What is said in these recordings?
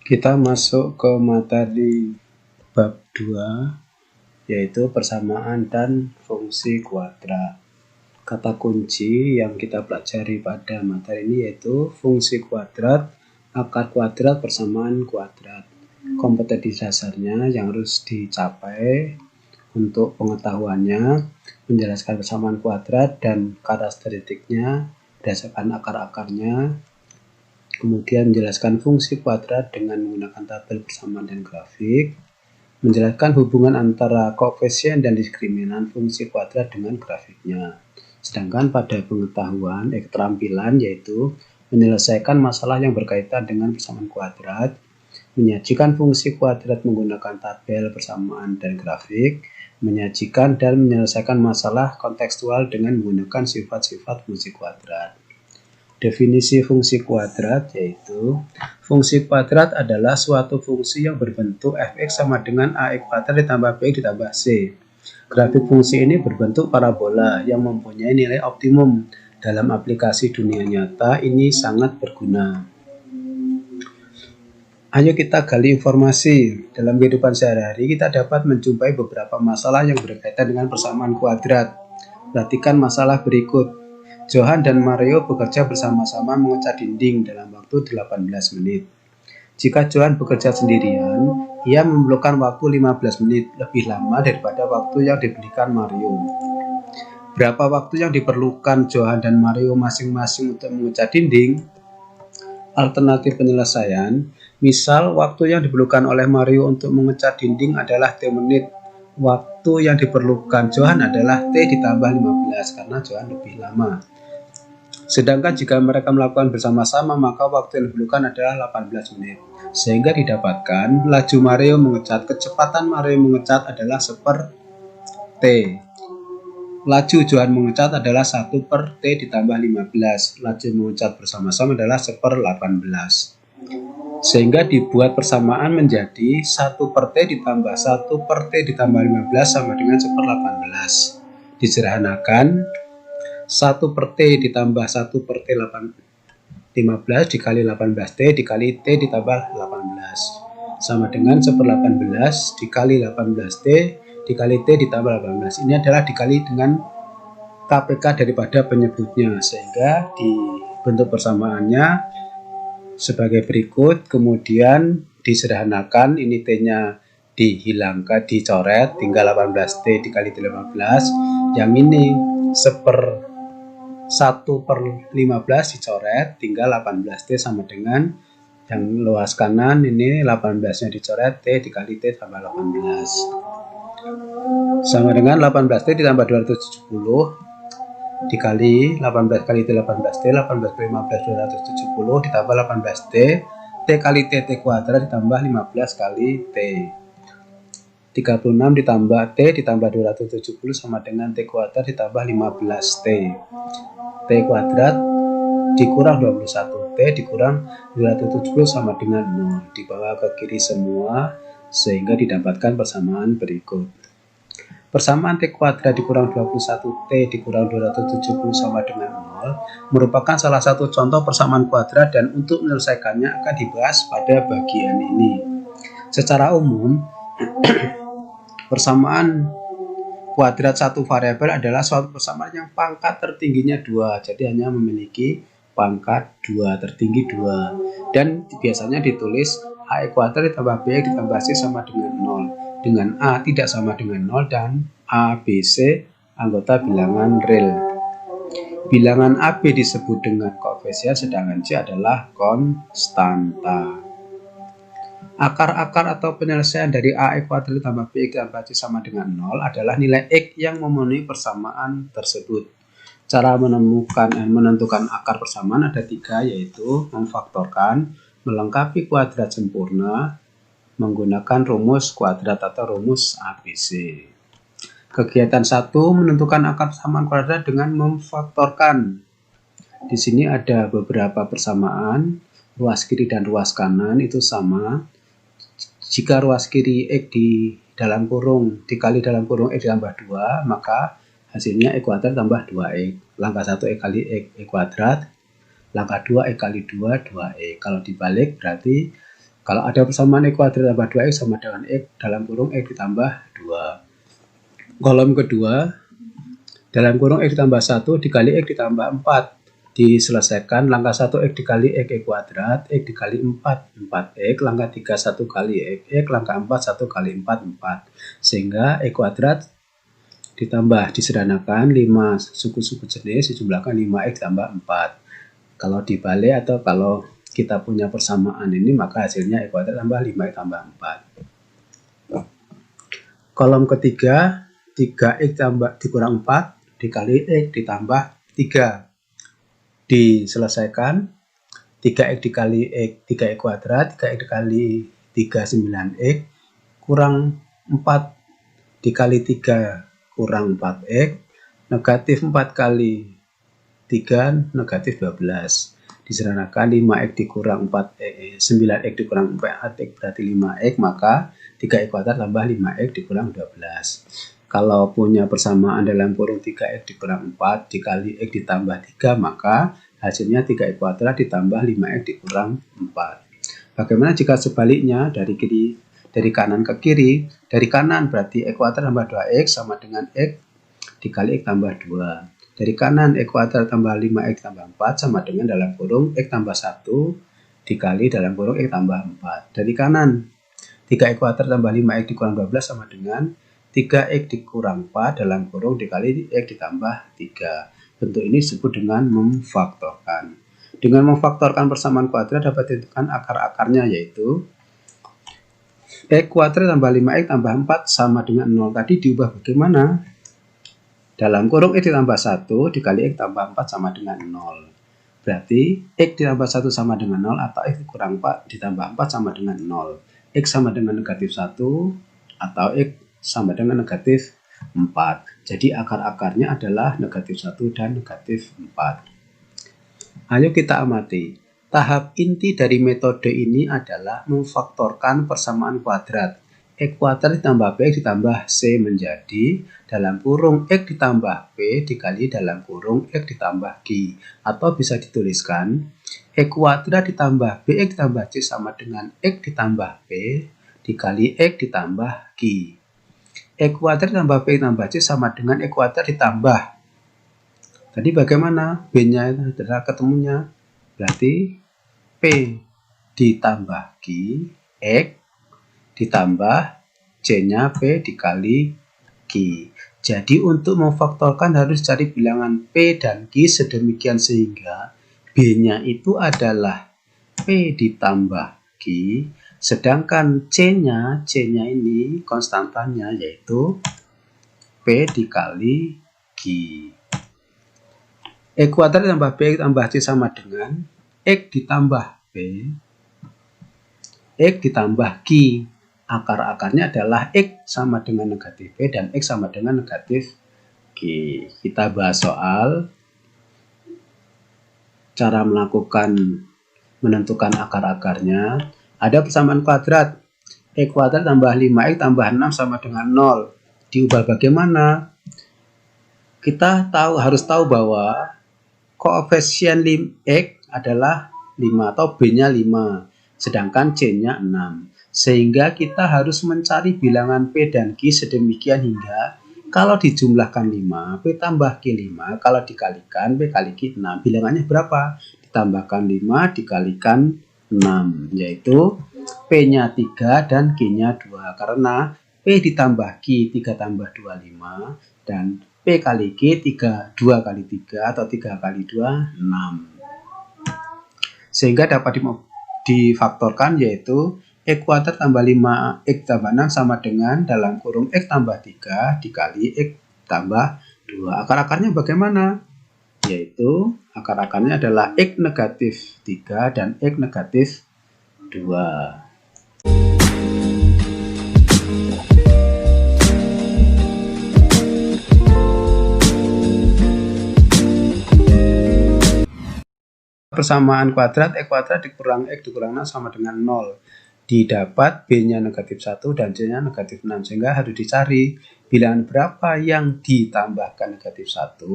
Kita masuk ke materi bab 2, yaitu persamaan dan fungsi kuadrat. Kata kunci yang kita pelajari pada materi ini yaitu fungsi kuadrat, akar kuadrat, persamaan kuadrat. Kompetensi dasarnya yang harus dicapai untuk pengetahuannya, menjelaskan persamaan kuadrat dan karakteristiknya berdasarkan akar-akarnya. Kemudian menjelaskan fungsi kuadrat dengan menggunakan tabel persamaan dan grafik. Menjelaskan hubungan antara koefisien dan diskriminan fungsi kuadrat dengan grafiknya. Sedangkan pada pengetahuan, keterampilan yaitu menyelesaikan masalah yang berkaitan dengan persamaan kuadrat, menyajikan fungsi kuadrat menggunakan tabel persamaan dan grafik, menyajikan dan menyelesaikan masalah kontekstual dengan menggunakan sifat-sifat fungsi kuadrat. Definisi fungsi kuadrat yaitu fungsi kuadrat adalah suatu fungsi yang berbentuk fx sama dengan ax kuadrat ditambah bx ditambah c. Grafik fungsi ini berbentuk parabola yang mempunyai nilai optimum. Dalam aplikasi dunia nyata ini sangat berguna. Ayo kita gali informasi. Dalam kehidupan sehari-hari kita dapat menjumpai beberapa masalah yang berkaitan dengan persamaan kuadrat. Perhatikan masalah berikut. Johan dan Mario bekerja bersama-sama mengecat dinding dalam waktu 18 menit. Jika Johan bekerja sendirian, ia memerlukan waktu 15 menit, lebih lama daripada waktu yang diberikan Mario. Berapa waktu yang diperlukan Johan dan Mario masing-masing untuk mengecat dinding? Alternatif penyelesaian, misal waktu yang diperlukan oleh Mario untuk mengecat dinding adalah T menit. Waktu yang diperlukan Johan adalah T ditambah 15 karena Johan lebih lama. Sedangkan jika mereka melakukan bersama-sama, maka waktu yang diperlukan adalah 18 menit. Sehingga didapatkan laju Mario mengecat, kecepatan Mario mengecat adalah 1/T. Laju Johan mengecat adalah 1/T ditambah 15. Laju mengecat bersama-sama adalah 1/18. Sehingga dibuat persamaan menjadi 1/T ditambah 1/T ditambah 15 sama dengan 1/18. Disederhanakan, 1/T ditambah 1/T 15 dikali 18T dikali T ditambah 18 sama dengan 1/18 dikali 18T dikali T ditambah 18. Ini adalah dikali dengan KPK daripada penyebutnya, sehingga di bentuk persamaannya sebagai berikut. Kemudian disederhanakan, ini T-nya dihilangkan, dicoret, tinggal 18T dikali 15. Yang ini 1/15 dicoret, tinggal 18T sama dengan yang luas kanan ini 18-nya dicoret, T dikali T tambah 18 sama dengan 18T ditambah 270 dikali 18 kali T 18T, 18 kali 15 270 ditambah 18T, T kali T kuadrat ditambah 15 kali T. 36 ditambah T ditambah 270 sama dengan T kuadrat ditambah 15T. T kuadrat dikurang 21, T dikurang 270 sama dengan 0. Dibawa ke kiri semua sehingga didapatkan persamaan berikut. Persamaan T kuadrat dikurang 21T dikurang 270 sama dengan 0 merupakan salah satu contoh persamaan kuadrat, dan untuk menyelesaikannya akan dibahas pada bagian ini. Secara umum, persamaan kuadrat satu variabel adalah suatu persamaan yang pangkat tertingginya 2, jadi hanya memiliki pangkat 2, tertinggi 2, dan biasanya ditulis A kuadrat ditambah B ditambah C sama dengan 0, dengan A tidak sama dengan 0 dan A, B, C anggota bilangan real. Bilangan AB disebut dengan koefisien, sedangkan C adalah konstanta. Akar-akar atau penyelesaian dari AX kuadrat ditambah BX ditambah C sama dengan 0 adalah nilai X yang memenuhi persamaan tersebut. Cara menentukan akar persamaan ada 3, yaitu memfaktorkan, melengkapi kuadrat sempurna, menggunakan rumus kuadrat atau rumus ABC. Kegiatan 1, menentukan akar persamaan kuadrat dengan memfaktorkan. Di sini ada beberapa persamaan, ruas kiri dan ruas kanan itu sama. Jika ruas kiri X di dalam kurung dikali dalam kurung X ditambah 2, maka hasilnya X kuadrat tambah 2X. Langkah 1 X kali X kuadrat, langkah 2 X kali 2, 2X. Kalau dibalik berarti Kalau ada persamaan X kuadrat tambah 2X sama dengan X dalam kurung X ditambah 2. Kolom kedua, dalam kurung X ditambah 1 dikali X ditambah 4. Diselesaikan langkah 1 X dikali X kuadrat, X dikali 4, 4X, langkah 3 1 kali X, langkah 4 1 kali 4, 4. Sehingga X kuadrat ditambah disederhanakan 5 suku-suku jenis dijumlahkan 5X tambah 4. Kalau dibalik atau kalau kita punya persamaan ini maka hasilnya X kuadrat tambah 5X tambah 4. Kolom ketiga 3X tambah dikurang 4 dikali X ditambah 3. Diselesaikan 3X dikali X 3X kuadrat, 3X dikali 3 9X kurang 4 dikali 3 kurang 4X, negatif 4 kali 3 negatif 12. Disederhanakan 5X dikurang 4X, 9X dikurang 4X berarti 5X, maka 3X kuadrat tambah 5X dikurang 12. Kalau punya persamaan dalam kurung 3X dikurang 4 dikali X ditambah 3, maka hasilnya 3X kuadrat ditambah 5X dikurang 4. Bagaimana jika sebaliknya dari kanan ke kiri? Dari kanan berarti X kuadrat tambah 2X sama dengan X dikali X tambah 2. Dari kanan X kuadrat tambah 5X tambah 4 sama dengan dalam kurung X tambah 1 dikali dalam kurung X tambah 4. Dari kanan 3X kuadrat tambah 5X dikurang 12 sama dengan 3X dikurang 4 dalam kurung dikali X ditambah 3. Bentuk ini disebut dengan memfaktorkan. Dengan memfaktorkan persamaan kuadrat dapat ditentukan akar-akarnya, yaitu X kuadrat tambah 5X tambah 4 sama dengan 0. Tadi diubah bagaimana? Dalam kurung X ditambah 1 dikali X tambah 4 sama dengan 0. Berarti X ditambah 1 sama dengan 0 atau X dikurang 4 ditambah 4 sama dengan 0. X sama dengan negatif 1 atau X sama dengan negatif 4. Jadi akar-akarnya adalah negatif 1 dan negatif 4. Ayo kita amati. Tahap inti dari metode ini adalah memfaktorkan persamaan kuadrat. X kuadrat ditambah Bx ditambah C menjadi dalam kurung X ditambah P dikali dalam kurung X ditambah Q. Atau bisa dituliskan X kuadrat ditambah Bx ditambah C sama dengan X ditambah P dikali X ditambah Q. X kuadrat ditambah P ditambah C sama dengan X kuadrat ditambah. Tadi bagaimana? B-nya itu adalah ketemunya. Berarti P ditambah Q, X ditambah C-nya P dikali Q. Jadi untuk memfaktorkan harus cari bilangan P dan Q sedemikian sehingga B-nya itu adalah P ditambah Q. Sedangkan C-nya ini konstantanya yaitu P dikali Q. X kuadrat ditambah B ditambah C sama dengan X ditambah P, X ditambah Q. Akar-akarnya adalah X sama dengan negatif P dan X sama dengan negatif Q. Kita bahas soal cara menentukan akar-akarnya. Ada persamaan kuadrat, X kuadrat tambah 5X tambah 6 sama dengan 0. Diubah bagaimana? Kita harus tahu bahwa koefisien X adalah 5 atau B-nya 5, sedangkan C-nya 6. Sehingga kita harus mencari bilangan P dan Q sedemikian hingga kalau dijumlahkan 5, P tambah Q 5, kalau dikalikan P kali Q 6. Bilangannya berapa? Ditambahkan 5 dikalikan 6, yaitu P-nya 3 dan Q-nya 2. Karena P ditambah Q 3 tambah 2, 5. Dan P kali Q 2 kali 3 atau 3 kali 2, 6. Sehingga dapat difaktorkan yaitu X kuadrat tambah 5X tambah 6 sama dengan dalam kurung X tambah 3 dikali X tambah 2. Akar-akarnya bagaimana? Yaitu akar-akarnya adalah X negatif 3 dan X negatif 2. Persamaan kuadrat X kuadrat dikurang X dikurang 6 sama dengan 0. Didapat B-nya negatif 1 dan C-nya negatif 6. Sehingga harus dicari bilangan berapa yang ditambahkan negatif 1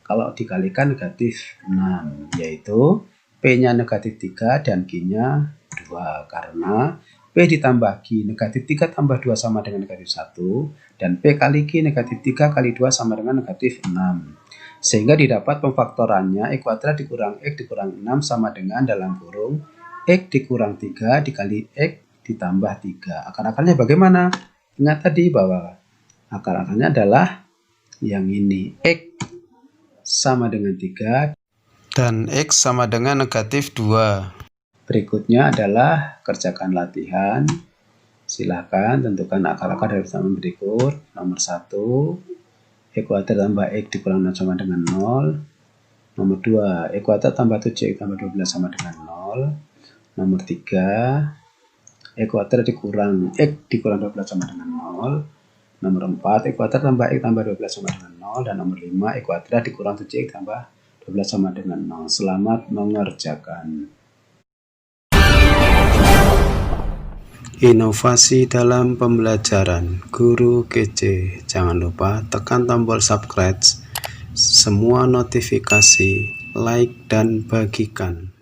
kalau dikalikan negatif 6. Yaitu P-nya negatif 3 dan Q-nya 2. 2 karena P ditambah Q negatif 3 tambah 2 sama dengan negatif 1 dan P kali Q negatif 3 kali 2 sama dengan negatif 6. Sehingga didapat pemfaktorannya X kuadrat dikurang X dikurang 6 sama dengan dalam kurung X dikurang 3 dikali X ditambah 3. Akar-akarnya bagaimana? Ingat tadi bahwa akar-akarnya adalah yang ini. X sama dengan 3 dan X sama dengan negatif 2. Berikutnya adalah kerjakan latihan. Silahkan tentukan akar-akar dari persamaan berikut. Nomor 1, X kuadrat tambah X dikurang 6 sama dengan 0. Nomor 2, X kuadrat tambah 7X tambah 12 sama dengan 0. Nomor 3, X kuadrat dikurang X dikurang 12 sama dengan 0. Nomor 4, X kuadrat tambah X tambah 12 sama dengan 0. Dan nomor 5, X kuadrat dikurang 7X tambah 12 sama dengan 0. Selamat mengerjakan. Inovasi dalam pembelajaran Guru kece. Jangan lupa tekan tombol subscribe, semua notifikasi, like, dan bagikan.